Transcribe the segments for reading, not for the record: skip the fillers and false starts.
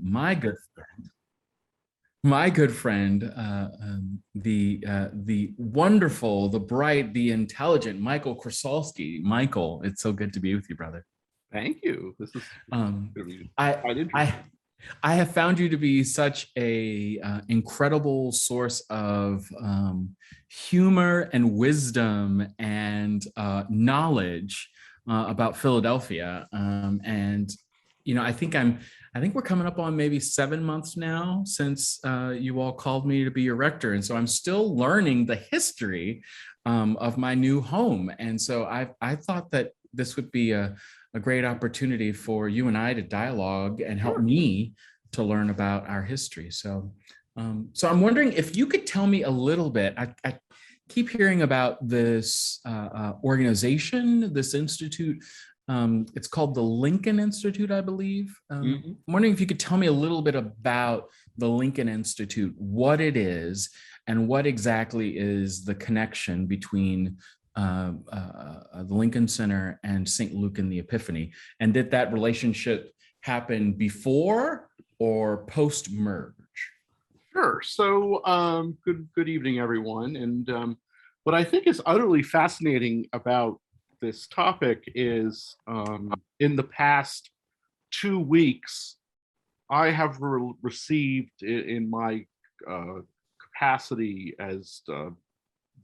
my good friend, the wonderful, the bright, the intelligent Michael Krasulski. Michael, it's so good to be with you, brother. Thank you. This is quite interesting. I have found you to be such a incredible source of humor and wisdom and knowledge about Philadelphia. And I think we're coming up on maybe 7 months now since you all called me to be your rector, and so I'm still learning the history of my new home. And so I thought that this would be a great opportunity for you and I to dialogue and help me to learn about our history. So I'm wondering if you could tell me a little bit. I keep hearing about this organization, this institute. It's called the Lincoln Institute, I believe. I'm wondering if you could tell me a little bit about the Lincoln Institute, what it is, and what exactly is the connection between the Lincoln Center and St. Luke and the Epiphany, and did that relationship happen before or post-merge? Sure. So good evening, everyone. And what I think is utterly fascinating about this topic is in the past 2 weeks, I have received in my capacity as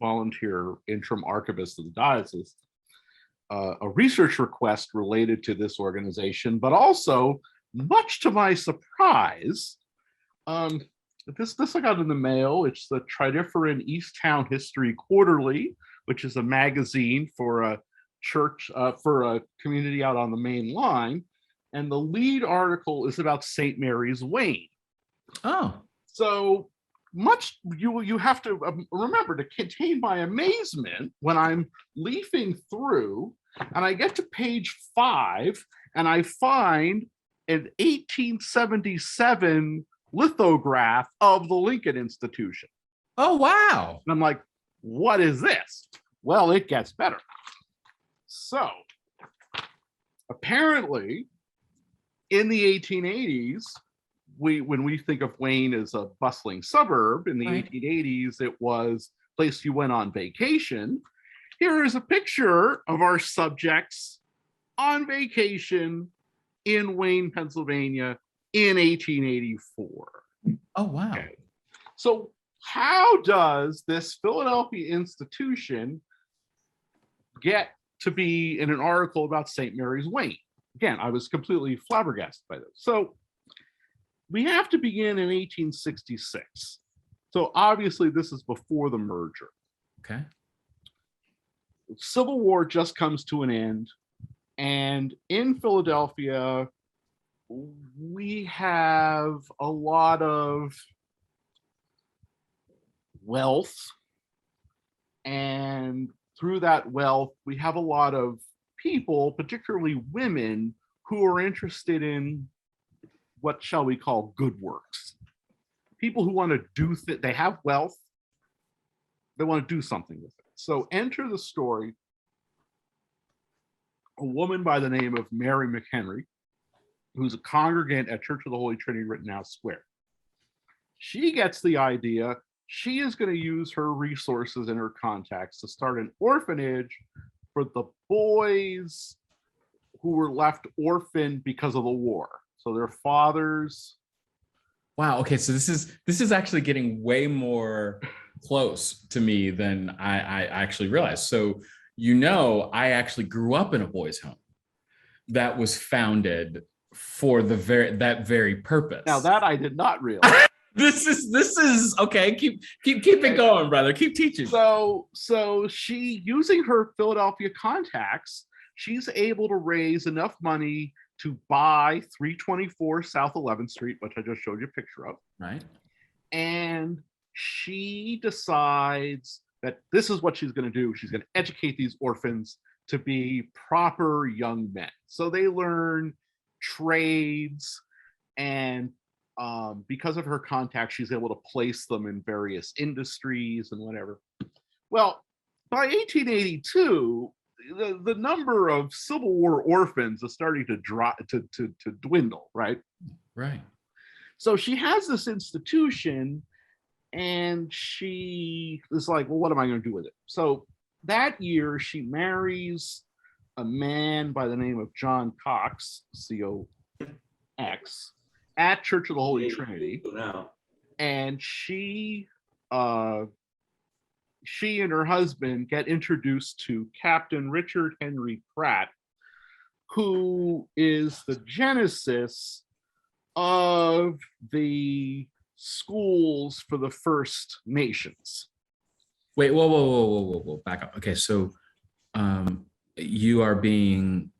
volunteer interim archivist of the diocese a research request related to this organization, but also, much to my surprise, this I got in the mail. It's the Tridiferent Easttown History Quarterly, which is a magazine for a church, for a community out on the main line. And the lead article is about St. Mary's Wayne. Oh. So much you have to remember to contain my amazement when I'm leafing through and I get to page 5 and I find an 1877 lithograph of the Lincoln Institution. Oh, wow. And I'm like, what is this? Well, it gets better. So apparently in the 1880s, when we think of Wayne as a bustling suburb, in the 1880s, it was a place you went on vacation. Here is a picture of our subjects on vacation in Wayne, Pennsylvania in 1884. Oh, wow. Okay. So how does this Philadelphia institution get to be in an article about St. Mary's Wayne? Again, I was completely flabbergasted by this. So we have to begin in 1866. So obviously this is before the merger. Okay. Civil War just comes to an end. And in Philadelphia, we have a lot of wealth. And through that wealth, we have a lot of people, particularly women, who are interested in what shall we call good works. People who want to do they have wealth, they want to do something with it. So enter the story a woman by the name of Mary McHenry, who's a congregant at Church of the Holy Trinity, Rittenhouse Square. She gets the idea she is going to use her resources and her contacts to start an orphanage for the boys who were left orphaned because of the war. So their fathers. Wow. Okay. So this is actually getting way more close to me than I actually realized. So, I actually grew up in a boys' home that was founded for that very purpose. Now that I did not realize. This is okay. Keep it going, brother. Keep teaching. So she, using her Philadelphia contacts, she's able to raise enough money to buy 324 South 11th Street, which I just showed you a picture of. Right. And she decides that this is what she's going to do. She's going to educate these orphans to be proper young men. So they learn trades, and because of her contacts, she's able to place them in various industries and whatever. Well, by 1882, the number of Civil War orphans is starting to drop to dwindle, right? Right. So she has this institution, and she is like, well, what am I going to do with it? So that year, she marries a man by the name of John Cox, C-O-X, at Church of the Holy Trinity. And she and her husband get introduced to Captain Richard Henry Pratt, who is the genesis of the schools for the First Nations. Wait, whoa, back up. Okay, so you are being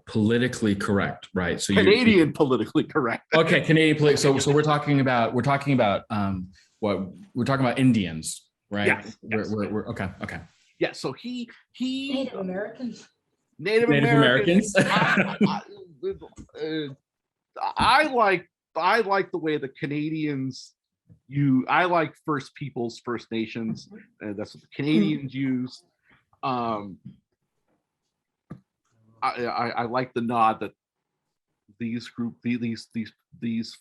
politically correct, right? So Canadian politically correct. Okay, Canadian so we're talking about what we're talking about Indians, right? Yes. We're okay. Yeah, so he Native Americans. Native Americans. I like the way the Canadians I like First Peoples, First Nations, and that's what the Canadians use. I like the nod that these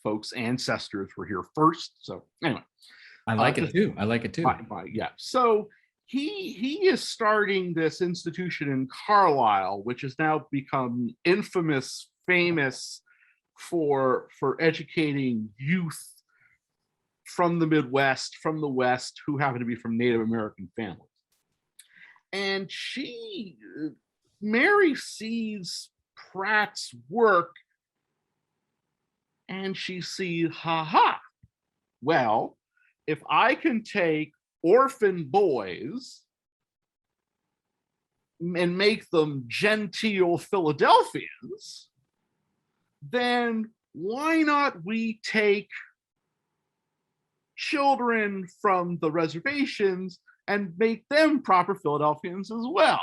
folks' ancestors were here first. So anyway, I like it too. Yeah. So he is starting this institution in Carlisle, which has now become famous for educating youth from the Midwest, from the West, who happen to be from Native American families. And Mary sees Pratt's work, and she sees, well, if I can take orphan boys and make them genteel Philadelphians, then why not we take children from the reservations and make them proper Philadelphians as well?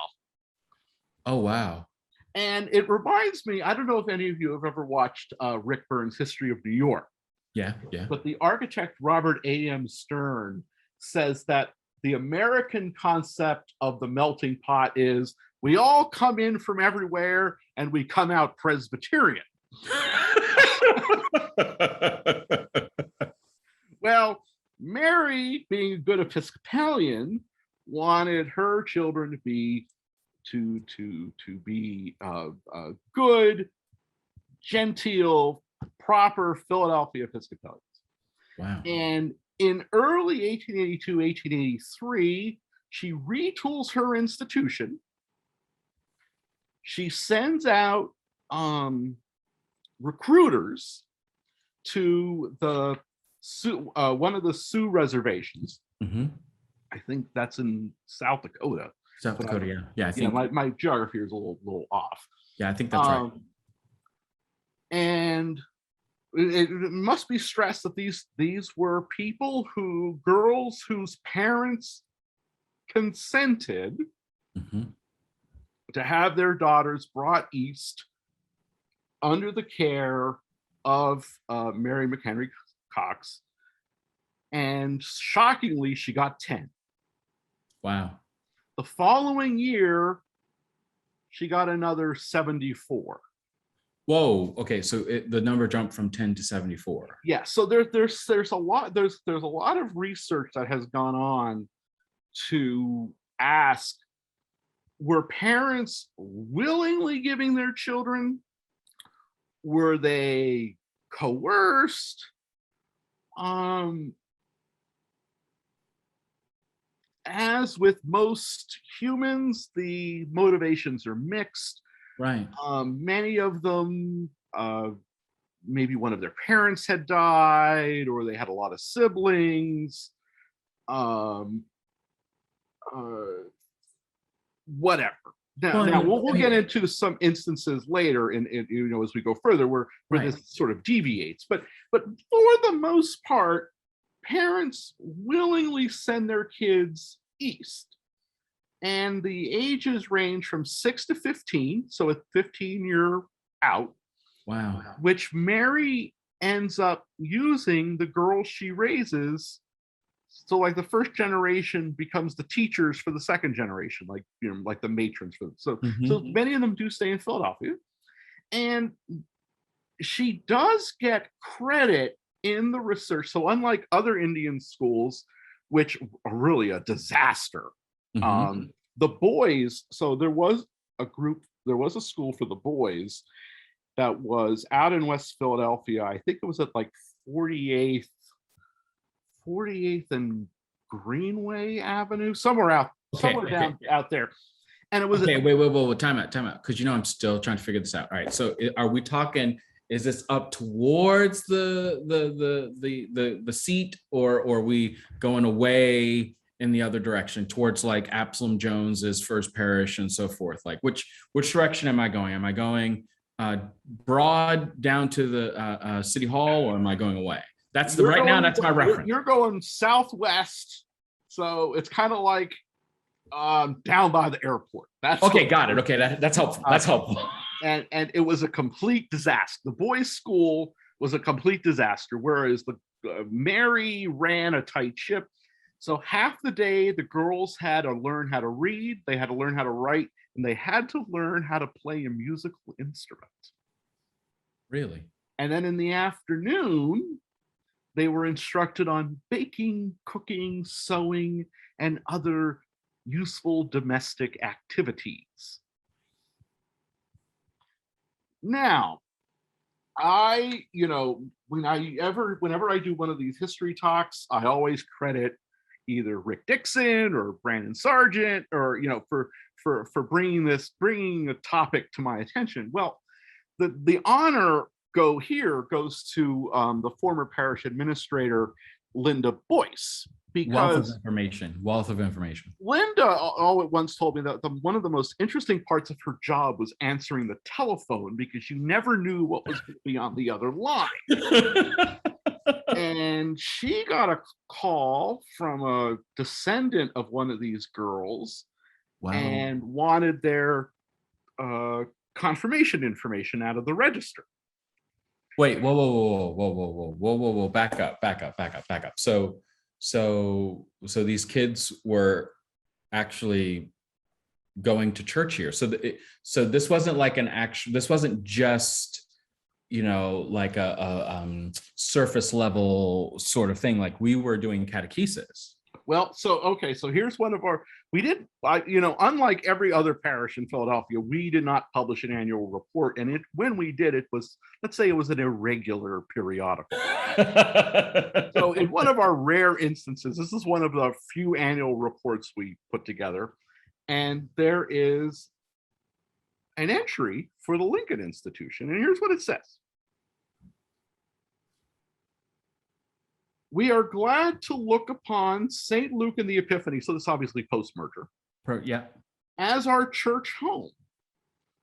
Oh, wow. And it reminds me, I don't know if any of you have ever watched Rick Burns' History of New York. Yeah. But the architect Robert A.M. Stern says that the American concept of the melting pot is we all come in from everywhere and we come out Presbyterian. Well, Mary, being a good Episcopalian, wanted her children to be good, genteel, proper Philadelphia Episcopalians. Wow. And in early 1882, 1883, she retools her institution. She sends out recruiters to the one of the Sioux reservations. Mm-hmm. I think that's in South Dakota. South Dakota, yeah. I think my geography is a little off. Yeah, I think that's right. And it must be stressed that these were girls whose parents consented to have their daughters brought east under the care of Mary McHenry Cox. And shockingly, she got 10. Wow. The following year, she got another 74. Whoa. Okay, so the number jumped from 10 to 74. Yeah. So there's a lot of research that has gone on to ask, were parents willingly giving their children? Were they coerced? As with most humans, the motivations are mixed. Right. Many of them, maybe one of their parents had died, or they had a lot of siblings. Whatever. Now we'll get into some instances later, in as we go further, where this sort of deviates. But for the most part, parents willingly send their kids east, and the ages range from 6 to 15, so a 15-year out. Wow. Which Mary ends up using the girls she raises. So like the first generation becomes the teachers for the second generation, like the matrons for them. So many of them do stay in Philadelphia, and she does get credit in the research. So unlike other Indian schools, which are really a disaster, the boys, so there was a school for the boys that was out in West Philadelphia. I think it was at like 48th and Greenway Avenue, somewhere down out there. And it was wait, time out. Because I'm still trying to figure this out. All right. So are we talking, is this up towards the seat, or are we going away in the other direction towards like Absalom Jones's First Parish and so forth? Like which direction am I going? Am I going broad down to the City Hall, or am I going away? That's now that's my reference. You're going southwest, so it's kind of like down by the airport. That's okay. Got it. Okay, that's helpful. That's helpful. And it was a complete disaster. The boys' school was a complete disaster, whereas the Mary ran a tight ship. So half the day, the girls had to learn how to read, they had to learn how to write, and they had to learn how to play a musical instrument. Really? And then in the afternoon, they were instructed on baking, cooking, sewing, and other useful domestic activities. Now, whenever I do one of these history talks, I always credit either Rick Dixon or Brandon Sargent, or for bringing a topic to my attention. Well, the honor goes to the former parish administrator Linda Boyce, because wealth of information. Linda once told me that one of the most interesting parts of her job was answering the telephone, because you never knew what was going to be on the other line. And she got a call from a descendant of one of these girls. Wow. And wanted their confirmation information out of the register. Wait, whoa, back up. So these kids were actually going to church here. So this wasn't like this wasn't just, like a surface level sort of thing. Like we were doing catechesis. Well, so here's one of unlike every other parish in Philadelphia, we did not publish an annual report. And when we did, it was, let's say it was an irregular periodical. So in one of our rare instances, this is one of the few annual reports we put together. And there is an entry for the Lincoln Institution. And here's what it says. We are glad to look upon St. Luke and the Epiphany, so this is obviously post-merger, yeah, as our church home.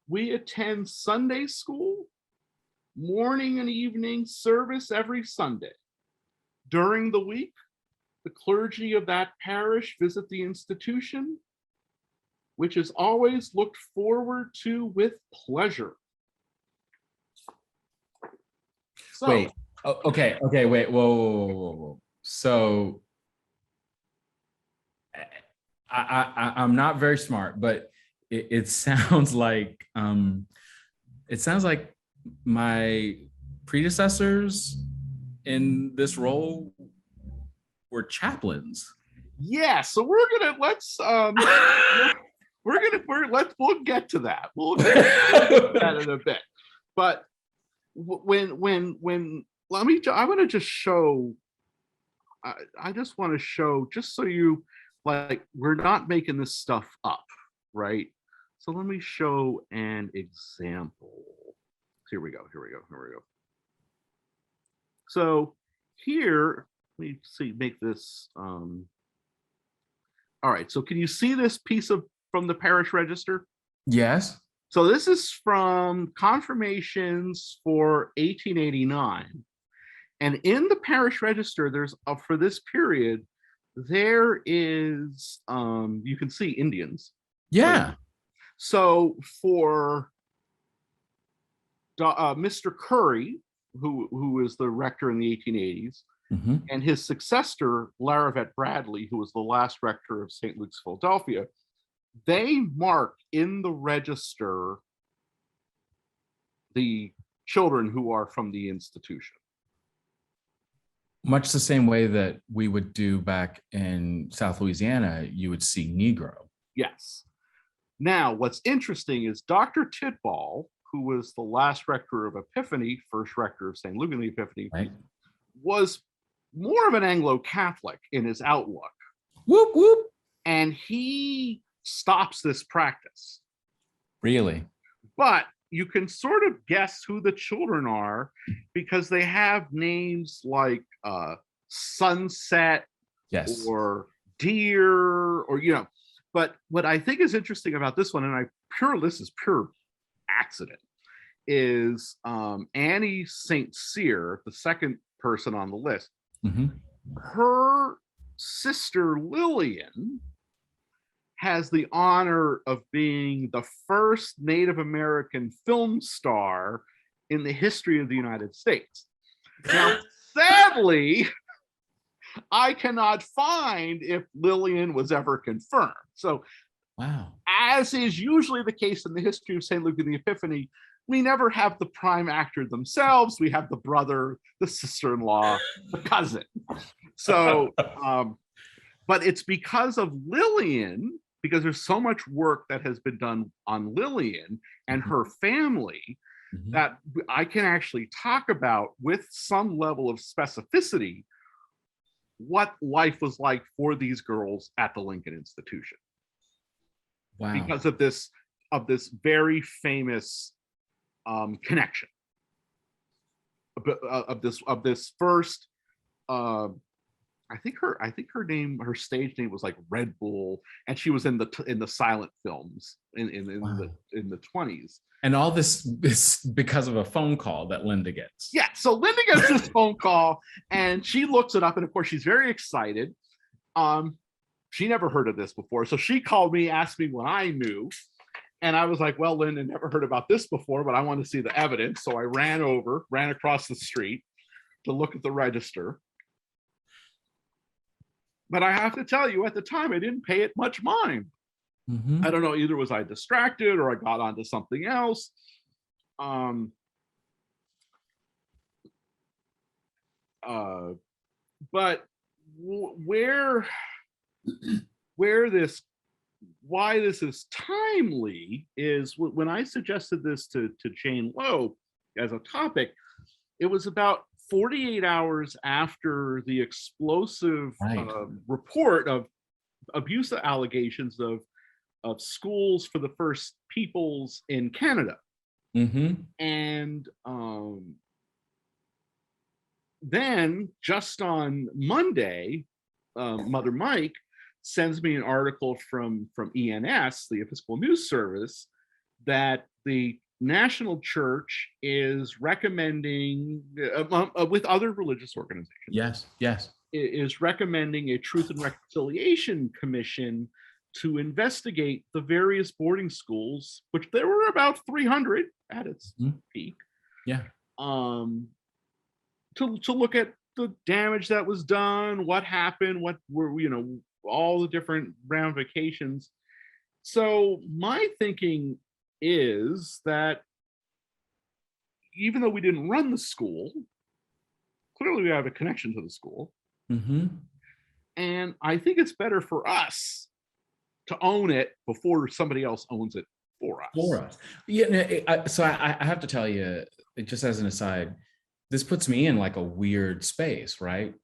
We attend Sunday school, morning and evening service every Sunday. During the week, the clergy of that parish visit the institution, which is always looked forward to with pleasure. So, wait. Okay. Wait. Whoa. So, I'm not very smart, but it sounds like my predecessors in this role were chaplains. Yeah. So we'll get to that. We'll get to that in a bit. But when I want to just show, I just want to show, just so you, like, we're not making this stuff up, right? So let me show an example. Here we go. So here, let me see, make this, all right, so can you see this piece from the parish register? Yes. So this is from confirmations for 1889. And in the parish register, there's for this period, there is, you can see Indians. Yeah. Right? So for Mr. Currie, who is the rector in the 1880s, and his successor, Laravet Bradley, who was the last rector of St. Luke's, Philadelphia, they mark in the register the children who are from the institution. Much the same way that we would do back in South Louisiana, you would see Negro. Yes. Now, what's interesting is Dr. Tidball, who was the last rector of Epiphany, first rector of St. Luke in the Epiphany, Right. was more of an Anglo-Catholic in his outlook. Whoop, whoop. And he stops this practice. Really? But you can sort of guess who the children are because they have names like Sunset, Yes, or Deer, or, you know. But what I think is interesting about this one, and this is pure accident, is Annie St. Cyr, the second person on the list. mm-hmm. Her sister Lillian has the honor of being the first Native American film star in the history of the United States. Now, sadly, I cannot find if Lillian was ever confirmed. So, Wow. as is usually the case in the history of St. Luke and the Epiphany, we never have the prime actor themselves. We have the brother, the sister-in-law, the cousin. So, but it's because of Lillian, because there's so much work that has been done on Lillian and her family, Mm-hmm. that I can actually talk about with some level of specificity what life was like for these girls at the Lincoln Institution. Wow. Because of this very famous connection of this first. I think her stage name was like Red Bull, and she was in the silent films in the 20s. And all this is because of a phone call that Linda gets. Yeah, so Linda gets this phone call, and she looks it up, and of course she's very excited. She never heard of this before, so she called me, asked me what I knew, and I was like, "Well, Linda, never heard about this before, but I want to see the evidence." So I ran across the street to look at the register. But I have to tell you, at the time, I didn't pay it much mind. Mm-hmm. I don't know, either was I distracted or I got onto something else. But why this is timely is when I suggested this to Jane Lowe as a topic, it was about 48 hours after the explosive report of abuse allegations of schools for the First Peoples in Canada. Mm-hmm. And then just on Monday, Mother Mike sends me an article from ENS, the Episcopal News Service, that the National Church is recommending, with other religious organizations, yes, is recommending a Truth and Reconciliation Commission to investigate the various boarding schools, which there were about 300 at its peak. Yeah. To look at the damage that was done, what happened, what were, all the different ramifications. So my thinking is that even though we didn't run the school, clearly we have a connection to the school. Mm-hmm. And I think it's better for us to own it before somebody else owns it for us. Yeah. So I have to tell you, just as an aside, this puts me in like a weird space, right?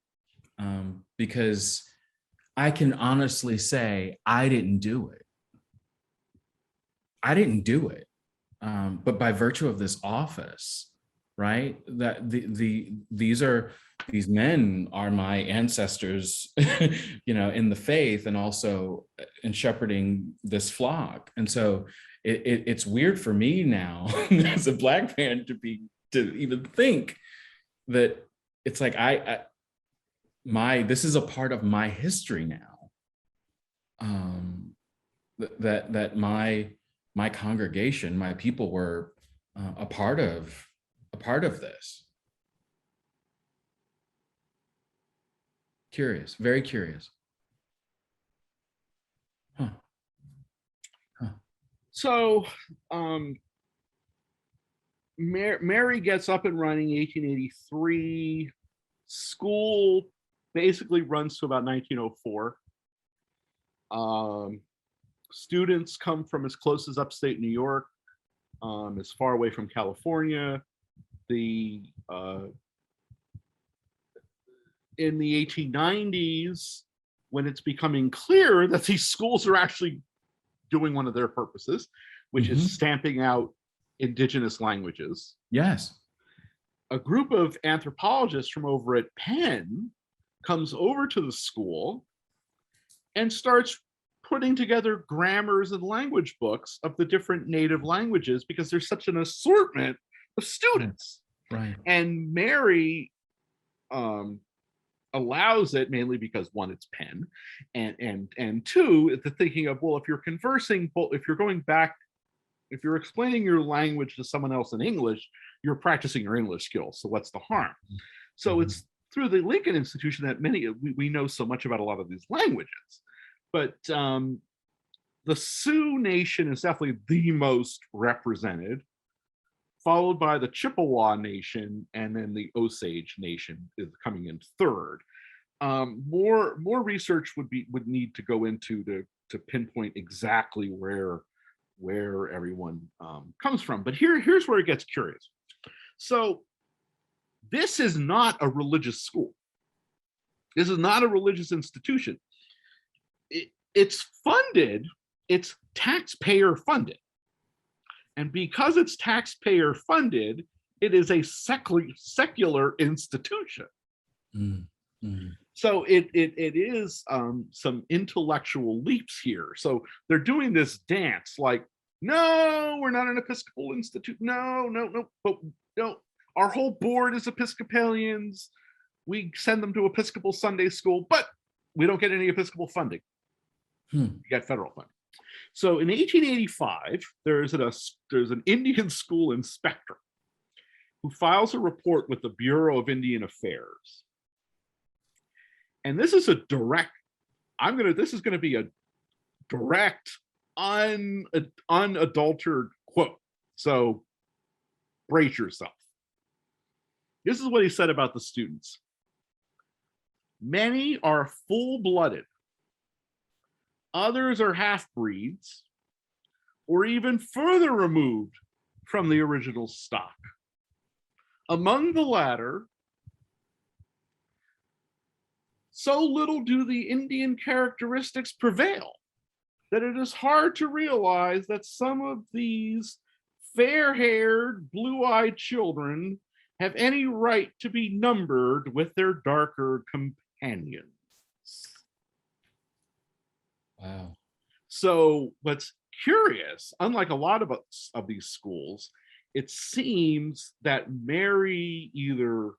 Because I can honestly say I didn't do it. But by virtue of this office, right? That these men are my ancestors, in the faith and also in shepherding this flock. And so it's weird for me now as a Black man to even think that it's like this is a part of my history now. That my congregation, my people were a part of this. Curious, very curious. Huh. So Mary gets up and running 1883. School basically runs to about 1904. Students come from as close as upstate New York, as far away from California. In the 1890s, when it's becoming clear that these schools are actually doing one of their purposes, which is stamping out indigenous languages. Yes. A group of anthropologists from over at Penn comes over to the school and starts putting together grammars and language books of the different native languages because there's such an assortment of students. Right. And Mary allows it mainly because, one, it's Penn, and two, the thinking of, well, if you're conversing, if you're going back, if you're explaining your language to someone else in English, you're practicing your English skills. So what's the harm? So it's through the Lincoln Institution that we know so much about a lot of these languages. But the Sioux Nation is definitely the most represented, followed by the Chippewa Nation, and then the Osage Nation is coming in third. More research would need to go into to pinpoint exactly where everyone comes from. But here's where it gets curious. So this is not a religious school. This is not a religious institution. It's funded, it's taxpayer funded. And because it's taxpayer funded, it is a secular institution. So it is some intellectual leaps here. So they're doing this dance like, no, we're not an Episcopal institute. No, but no, our whole board is Episcopalians. We send them to Episcopal Sunday school, but we don't get any Episcopal funding. You get federal funding. So in 1885, there's an Indian school inspector who files a report with the Bureau of Indian Affairs. And this is a direct, this is going to be a direct, unadulterated quote. So brace yourself. This is what he said about the students. Many are full-blooded. Others are half-breeds, or even further removed from the original stock. Among the latter, so little do the Indian characteristics prevail that it is hard to realize that some of these fair-haired, blue-eyed children have any right to be numbered with their darker companions. Wow. So what's curious, unlike a lot of these schools, it seems that Mary either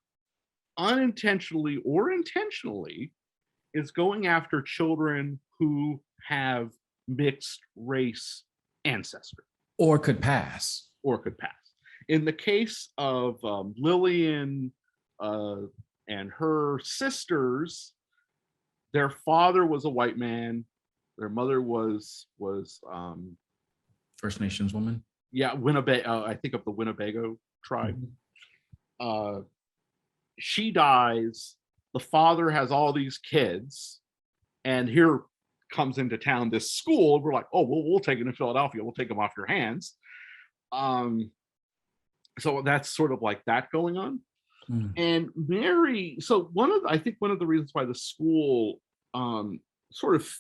unintentionally or intentionally is going after children who have mixed race ancestry. Or could pass. In the case of Lillian and her sisters, their father was a white man. Their mother was First Nations woman. Yeah, Winnebago. I think of the Winnebago tribe. She dies. The father has all these kids, and here comes into town this school. We're like, oh, we'll take it to Philadelphia. We'll take them off your hands. So that's sort of like that going on. And Mary. So I think one of the reasons why the school sort of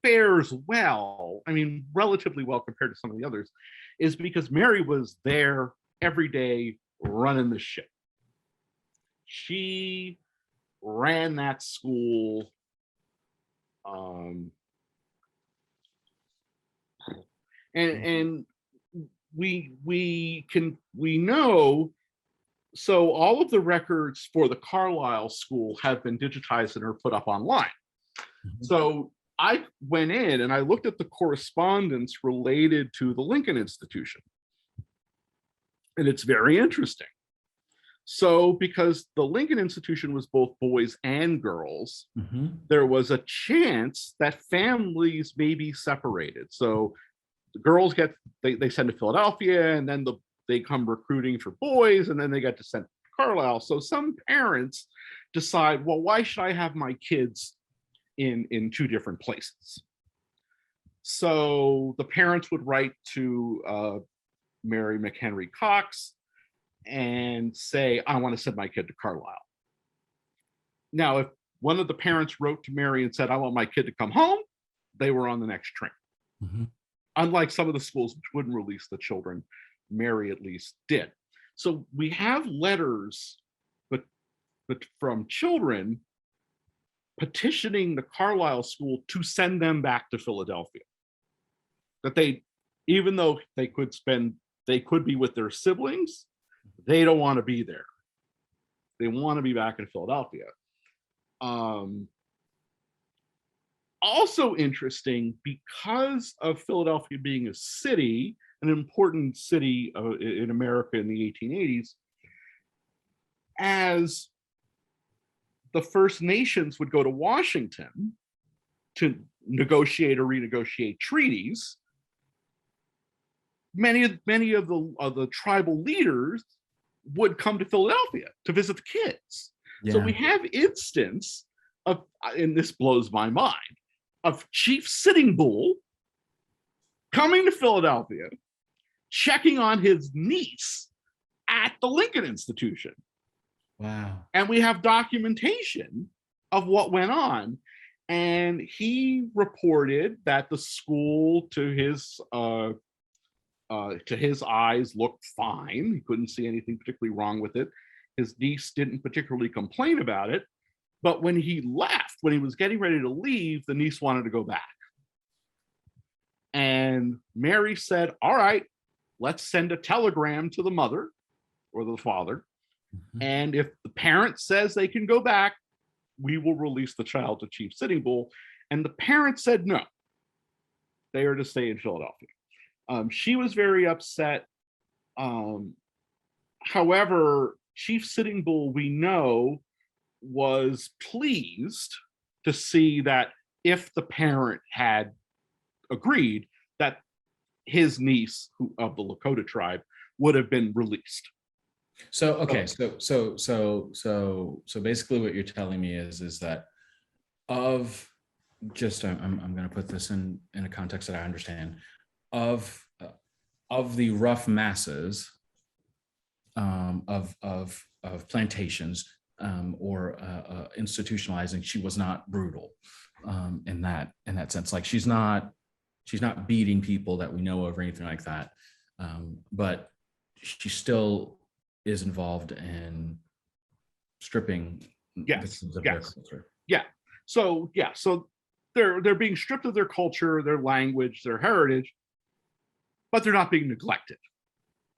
fares well, I mean, relatively well compared to some of the others, is because Mary was there every day running the ship. She ran that school. And we know, so all of the records for the Carlisle School have been digitized and are put up online. So I went in and I looked at the correspondence related to the Lincoln Institution. And it's very interesting. So because the Lincoln Institution was both boys and girls, there was a chance that families may be separated. So the girls they send to Philadelphia, and then they come recruiting for boys, and then they get to send to Carlisle. So some parents decide, well, why should I have my kids in two different places? So the parents would write to Mary McHenry Cox and say, I want to send my kid to Carlisle. Now, if one of the parents wrote to Mary and said, I want my kid to come home, they were on the next train. Mm-hmm. Unlike some of the schools which wouldn't release the children, Mary at least did. So we have letters but from children petitioning the Carlisle School to send them back to Philadelphia. That they, even though they could be with their siblings, they don't want to be there. They want to be back in Philadelphia. Also interesting, because of Philadelphia being a city, an important city in America in the 1880s, as the First Nations would go to Washington to negotiate or renegotiate treaties, many of the tribal leaders would come to Philadelphia to visit the kids. Yeah. So we have instance of, and this blows my mind, of Chief Sitting Bull coming to Philadelphia, checking on his niece at the Lincoln Institution. Wow. And we have documentation of what went on. And he reported that the school, to his eyes, looked fine. He couldn't see anything particularly wrong with it. His niece didn't particularly complain about it. But when he left, when he was getting ready to leave, the niece wanted to go back. And Mary said, all right, let's send a telegram to the mother or the father. Mm-hmm. And if the parent says they can go back, we will release the child to Chief Sitting Bull. And the parent said no. They are to stay in Philadelphia. She was very upset. However, Chief Sitting Bull, we know, was pleased to see that if the parent had agreed, that his niece, who of the Lakota tribe, would have been released. So okay, so basically what you're telling me is that of just I'm going to put this in a context that I understand, of the rough masses of plantations or institutionalizing, she was not brutal in that sense. Like she's not beating people that we know of or anything like that, but she still is involved in stripping victims of their culture. Yeah. So they're being stripped of their culture, their language, their heritage, but they're not being neglected.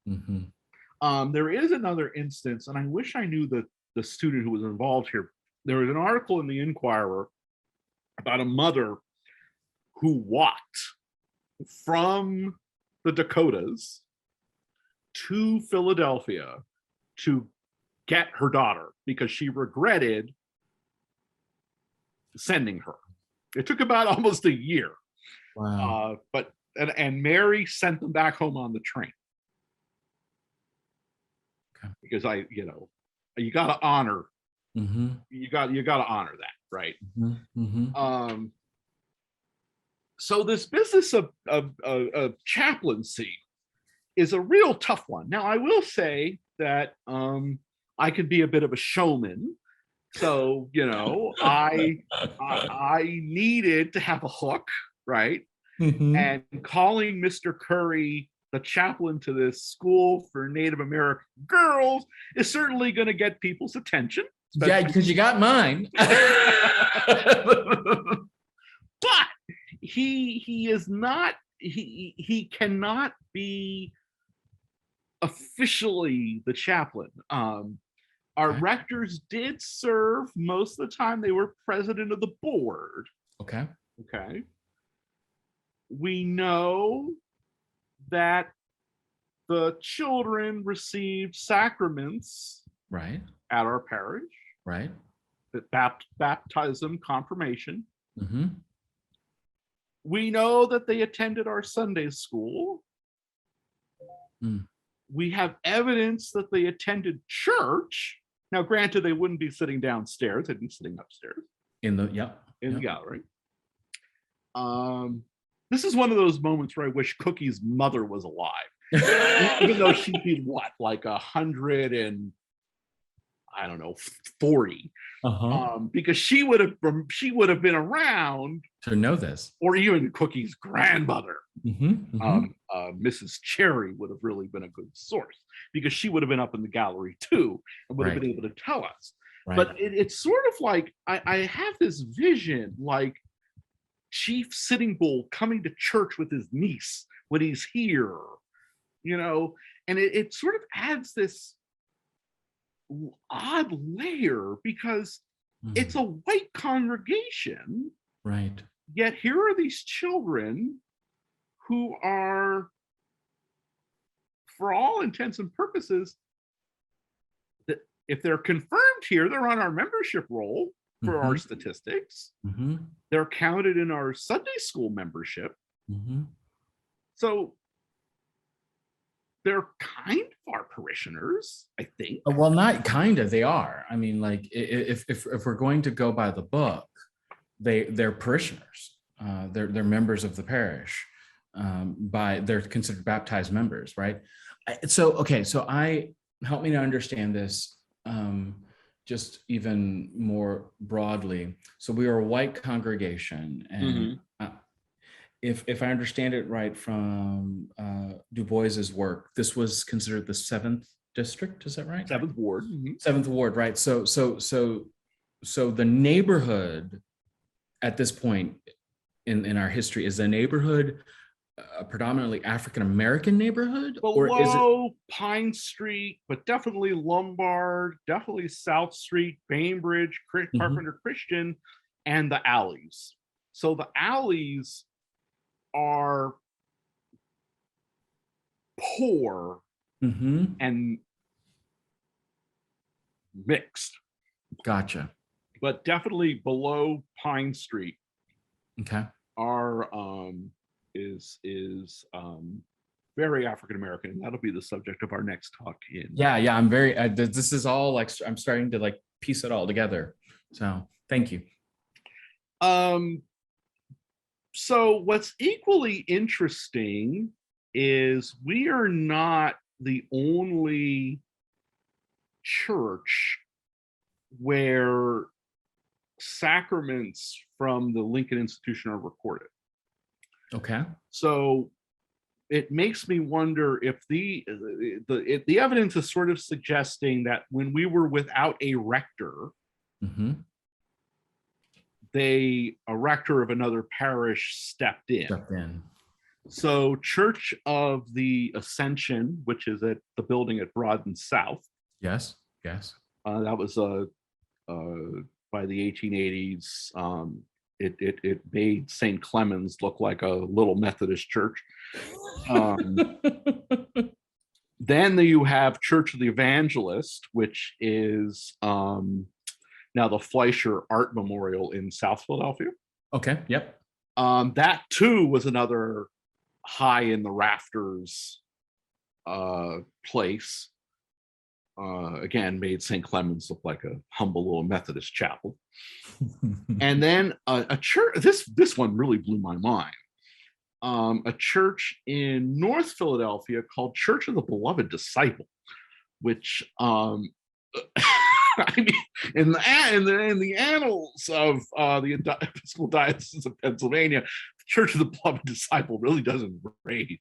Mm-hmm. There is another instance, and I wish I knew the student who was involved here. There was an article in the Inquirer about a mother who walked from the Dakotas to Philadelphia to get her daughter because she regretted sending her. It took about almost a year. Wow. But Mary sent them back home on the train. Okay. Because you got to honor. Mm-hmm. You got to honor that, right? Mm-hmm. Mm-hmm. So this business of chaplaincy is a real tough one. Now, I will say that I can be a bit of a showman. So, I needed to have a hook, right? Mm-hmm. And calling Mr. Currie the chaplain to this school for Native American girls is certainly going to get people's attention. Yeah, because you got mine. But he is not, he cannot be officially the chaplain. Our rectors did serve most of the time. They were president of the board. Okay. We know that the children received sacraments right at our parish. Right. Baptism, confirmation. Mm-hmm. We know that they attended our Sunday school. Mm. we have evidence that they attended church. Now, granted, they wouldn't be sitting downstairs; they'd be sitting upstairs In the the gallery. This is one of those moments where I wish Cookie's mother was alive, even though she'd be what, like 100 and I don't know, 40, because she would have been around to know this, or even Cookie's grandmother, Mrs. Cherry, would have really been a good source because she would have been up in the gallery too and would have been able to tell us. Right. But it's sort of like I have this vision, like Chief Sitting Bull coming to church with his niece when he's here, and it sort of adds this odd layer because it's a white congregation, right? Yet here are these children who are, for all intents and purposes, that if they're confirmed here, they're on our membership roll for our statistics. They're counted in our Sunday school membership. So they're kind of our parishioners, I think. Well, not kind of, they are. I mean, like if we're going to go by the book, they're parishioners. They're members of the parish. They're considered baptized members, right? So help me to understand this just even more broadly. So we are a white congregation, and if I understand it right from Du Bois's work, this was considered the 7th district. Is that right? 7th ward. 7th ward, right? So the neighborhood at this point in our history, is the neighborhood a predominantly African American neighborhood, or is it Pine Street, but definitely Lombard, definitely South Street, Bainbridge, Carpenter Christian, and the alleys. So the alleys are poor and mixed. Gotcha. But definitely below Pine Street. Okay. Are is very African American, and that'll be the subject of our next talk. I'm very. This is all like I'm starting to like piece it all together. So thank you. So what's equally interesting is we are not the only church where sacraments from the Lincoln Institution are recorded. Okay. So it makes me wonder if the evidence is sort of suggesting that when we were without a rector, a rector of another parish stepped in. So Church of the Ascension, which is at the building at Broad and South. Yes. That was by the 1880s. It made St. Clemens look like a little Methodist church. Then you have Church of the Evangelist, which is now the Fleischer Art Memorial in South Philadelphia. Okay. Yep. That too was another high in the rafters place. Again, made St. Clemens look like a humble little Methodist chapel. And then a church, this one really blew my mind. A church in North Philadelphia called Church of the Beloved Disciple, which I mean, in the annals of the Episcopal Diocese of Pennsylvania, the Church of the Beloved Disciple really doesn't rate.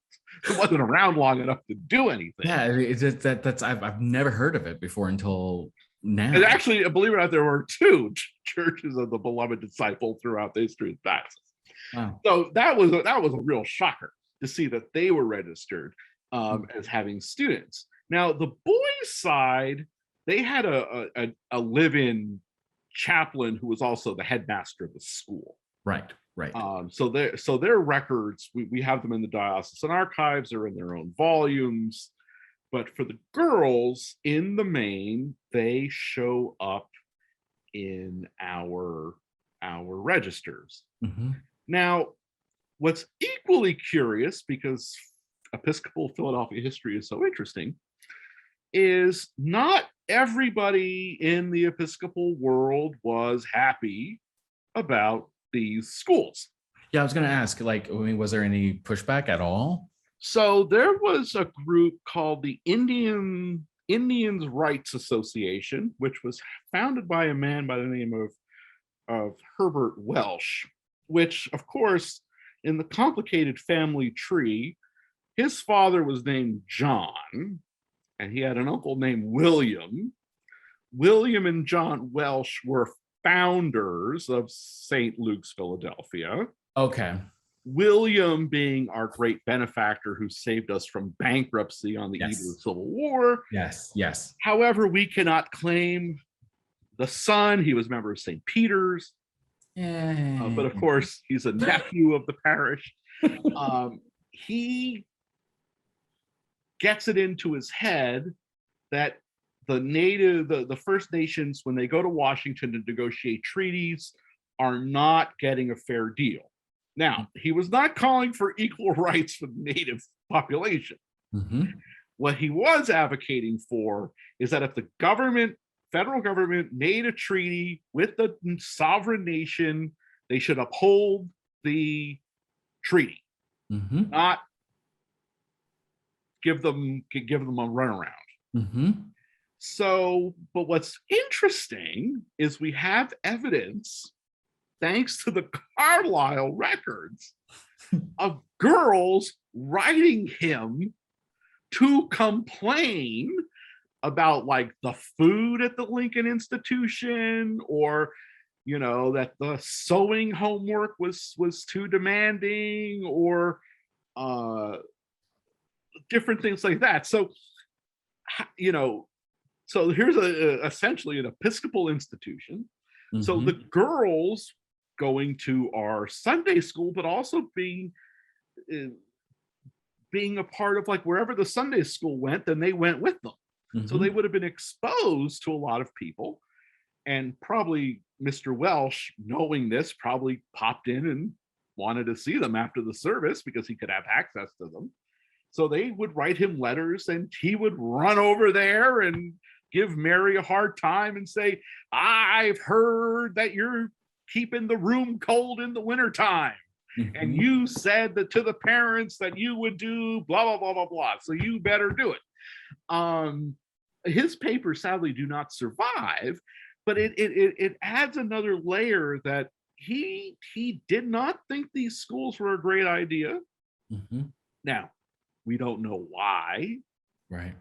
It wasn't around long enough to do anything. Yeah, that's I've never heard of it before until now. And actually, believe it or not, there were 2 churches of the Beloved Disciple throughout the history of the diocese. Wow. So that was a real shocker to see that they were registered as having students. Now the boys' side, they had a live-in chaplain who was also the headmaster of the school. Right. So their records, we have them in the diocesan archives, they're in their own volumes. But for the girls, in the main, they show up in our registers. Now, what's equally curious, because Episcopal Philadelphia history is so interesting is not everybody in the Episcopal world was happy about these schools. Yeah, I was going to ask, like, I mean, was there any pushback at all? So there was a group called the Indians Rights Association, which was founded by a man by the name of Herbert Welsh, which, of course, in the complicated family tree, his father was named John, and he had an uncle named William. William and John Welsh were founders of St. Luke's, Philadelphia. Okay. William being our great benefactor who saved us from bankruptcy on the eve of the Civil War. Yes, yes. However, we cannot claim the son. He was a member of St. Peter's. But of course, he's a nephew of the parish. He gets it into his head that the First Nations, when they go to Washington to negotiate treaties, are not getting a fair deal. Now, he was not calling for equal rights for the native population. Mm-hmm. What he was advocating for is that if the federal government made a treaty with the sovereign nation, they should uphold the treaty, not give them a runaround. Mm-hmm. So, but what's interesting is we have evidence, thanks to the Carlisle records, of girls writing him to complain about like the food at the Lincoln Institution, or that the sewing homework was too demanding, or different things like that. So so here's essentially an Episcopal institution. Mm-hmm. So the girls going to our Sunday school, but also being a part of like wherever the Sunday school went, then they went with them. Mm-hmm. So they would have been exposed to a lot of people, and probably Mr. Welsh, knowing this, probably popped in and wanted to see them after the service because he could have access to them. So they would write him letters, and he would run over there and give Mary a hard time and say, I've heard that you're keeping the room cold in the wintertime. Mm-hmm. And you said that to the parents that you would do blah, blah, blah, blah, blah. So you better do it. His papers sadly do not survive, but it adds another layer that he did not think these schools were a great idea. Mm-hmm. Now, we don't know why. Right.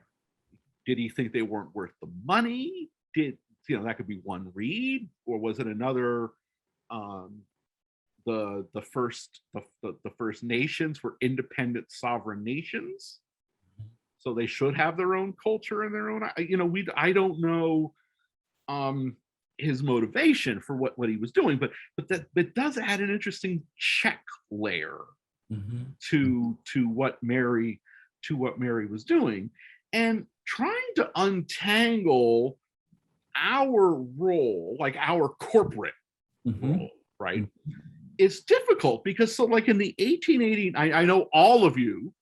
Did he think they weren't worth the money? That could be one read, or was it another? The First Nations were independent sovereign nations, so they should have their own culture and their own. I don't know his motivation for what he was doing, but that does add an interesting check layer to what Mary was doing, and trying to untangle our role, like our corporate role, right? It's difficult because, so like in the 1880, I know all of you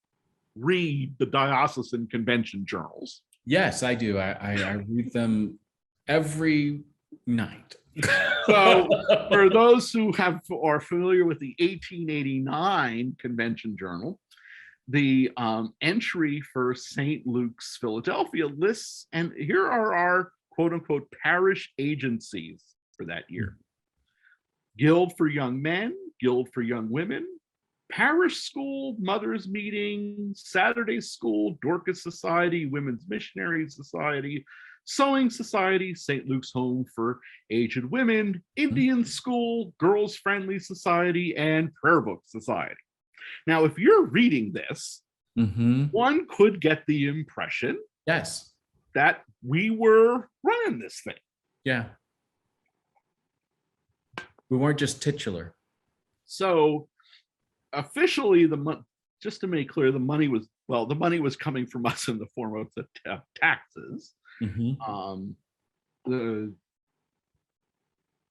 read the diocesan convention journals. Yes, I do. I read them every night. So for those who are familiar with the 1889 convention journal, the entry for St. Luke's, Philadelphia lists, and here are our quote unquote parish agencies for that year. Guild for Young Men, Guild for Young Women, Parish School, Mothers Meeting, Saturday School, Dorcas Society, Women's Missionary Society, Sewing Society, St. Luke's Home for Aged Women, Indian School, Girls Friendly Society, and Prayer Book Society. Now, if you're reading this, one could get the impression, yes, that we were running this thing. Yeah. We weren't just titular. So officially, just to make clear, the money was coming from us in the form of the taxes.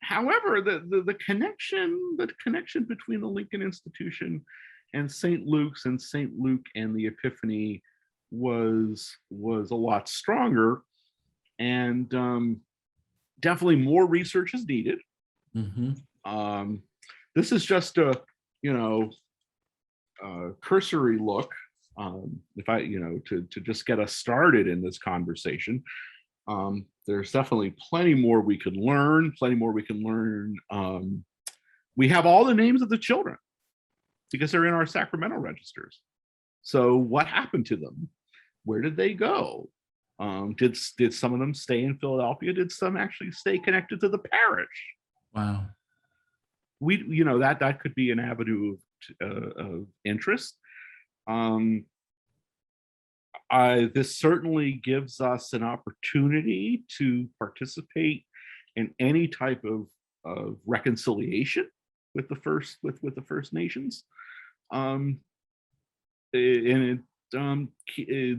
However, the connection between the Lincoln Institution and St. Luke's and St. Luke and the Epiphany was a lot stronger, and definitely more research is needed. This is just a cursory look, if I to just get us started in this conversation. There's definitely plenty more we could learn. We have all the names of the children because they're in our sacramental registers. So what happened to them? Where did they go? Did some of them stay in Philadelphia? Did some actually stay connected to the parish? Wow. That could be an avenue of interest. This certainly gives us an opportunity to participate in any type of reconciliation with the First Nations.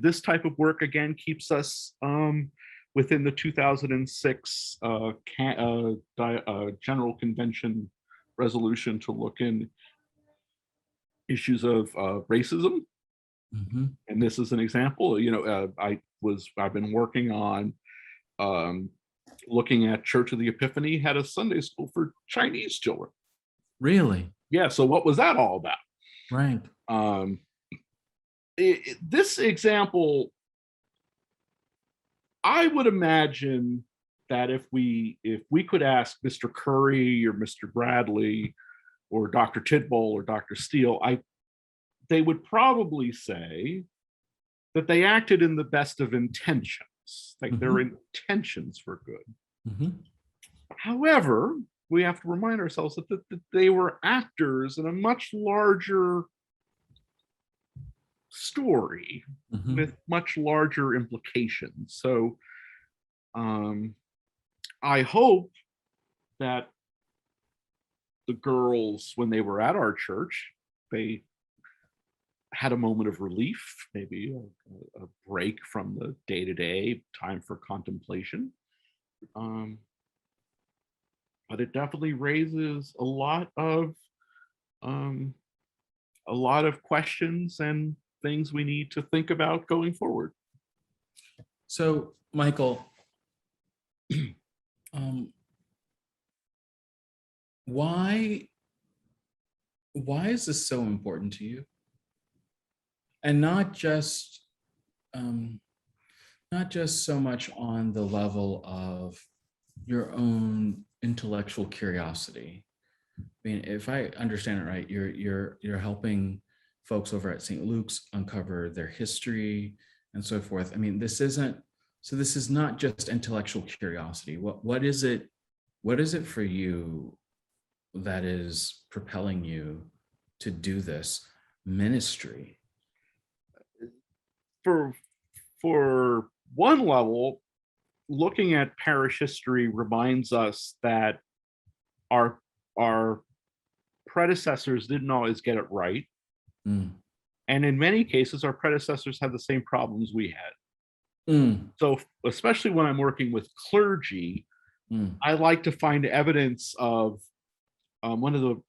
This type of work again keeps us within the 2006 General Convention resolution to look in issues of racism. And this is an example. I've been working on looking at Church of the Epiphany had a Sunday school for Chinese children. Really? Yeah. So what was that all about? Right. This example, I would imagine that if we could ask Mr. Currie or Mr. Bradley or Dr. Tidball or Dr. Steele, they would probably say that they acted in the best of intentions, like their intentions were good. However, we have to remind ourselves that they were actors in a much larger story with much larger implications. So I hope that the girls, when they were at our church, they had a moment of relief, maybe a break from the day-to-day, time for contemplation. But it definitely raises a lot of questions and things we need to think about going forward. So, Michael, why is this so important to you? And not just so much on the level of your own intellectual curiosity. I mean, if I understand it right, you're helping folks over at St. Luke's uncover their history and so forth. I mean, this is not just intellectual curiosity. What is it for you that is propelling you to do this ministry? For one level, looking at parish history reminds us that our predecessors didn't always get it right. And in many cases, our predecessors had the same problems we had. So especially when I'm working with clergy, I like to find evidence of one of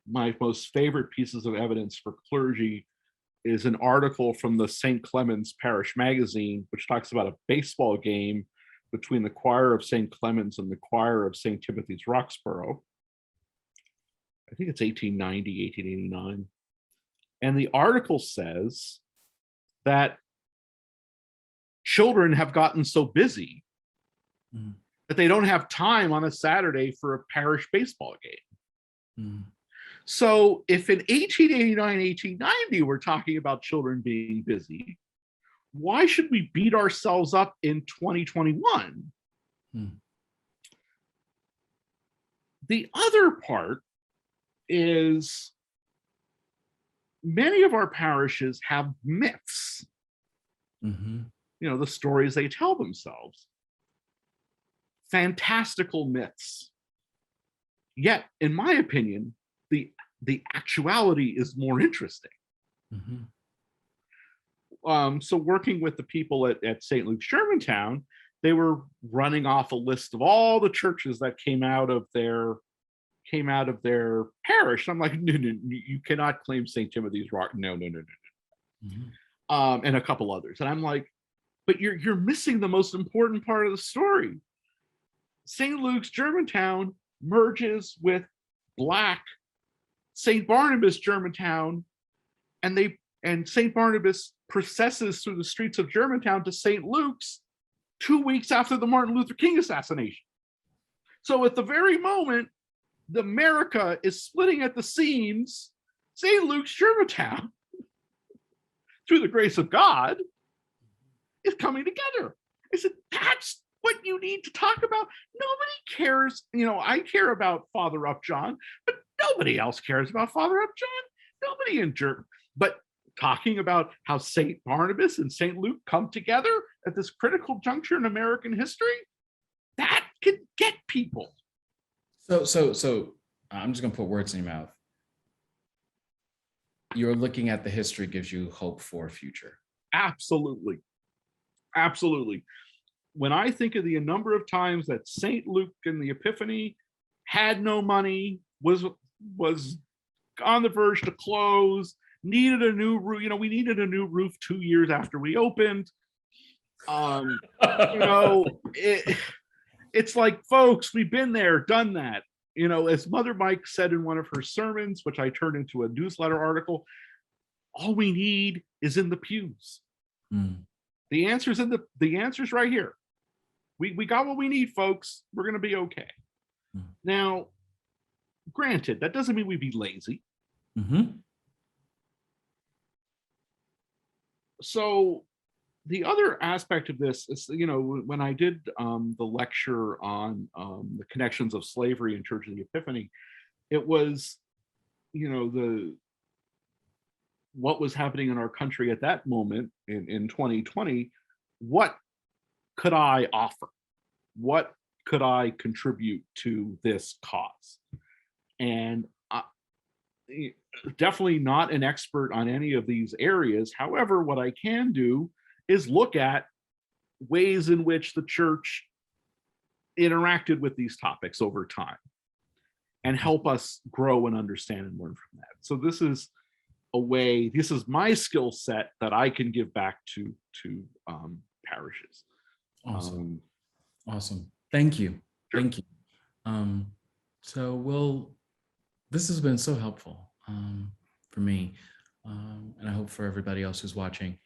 my most favorite pieces of evidence for clergy is an article from the St. Clement's Parish Magazine, which talks about a baseball game between the choir of St. Clement's and the choir of St. Timothy's Roxborough. I think it's 1890, 1889. And the article says that children have gotten so busy that they don't have time on a Saturday for a parish baseball game. So if in 1889, 1890, we're talking about children being busy, why should we beat ourselves up in 2021? The other part is many of our parishes have myths, the stories they tell themselves, fantastical myths. Yet, in my opinion, the actuality is more interesting. So working with the people at St. Luke's Germantown, they were running off a list of all the churches that came out of their came out of their parish. I'm like, no, you cannot claim St. Timothy's Rock. No. And a couple others. And I'm like, but you're missing the most important part of the story. St. Luke's Germantown merges with Black St. Barnabas Germantown, and St. Barnabas processes through the streets of Germantown to St. Luke's 2 weeks after the Martin Luther King assassination. So at the very moment the America is splitting at the seams, St. Luke's Germantown, through the grace of God, is coming together. I said, that's what you need to talk about. Nobody cares. I care about Father Upjohn, but nobody else cares about Father Upjohn. Nobody in Germany. But talking about how St. Barnabas and St. Luke come together at this critical juncture in American history, that can get people. So I'm just gonna put words in your mouth. You're looking at the history gives you hope for a future. Absolutely. When I think of the number of times that St. Luke in the Epiphany had no money, was on the verge to close, needed a new roof. We needed a new roof 2 years after we opened. It's like, folks, we've been there, done that. As Mother Mike said in one of her sermons, which I turned into a newsletter article, all we need is in the pews. The answer's the answer's right here. We got what we need, folks. We're going to be okay. Now, granted, that doesn't mean we be lazy. So the other aspect of this is, when I did the lecture on the connections of slavery and Church of the Epiphany, it was, what was happening in our country at that moment in 2020. What could I offer? What could I contribute to this cause? And definitely not an expert on any of these areas. However, what I can do is look at ways in which the church interacted with these topics over time and help us grow and understand and learn from that. So this is my skill set that I can give back to parishes. Awesome. Thank you. Sure. Thank you. This has been so helpful for me, and I hope for everybody else who's watching.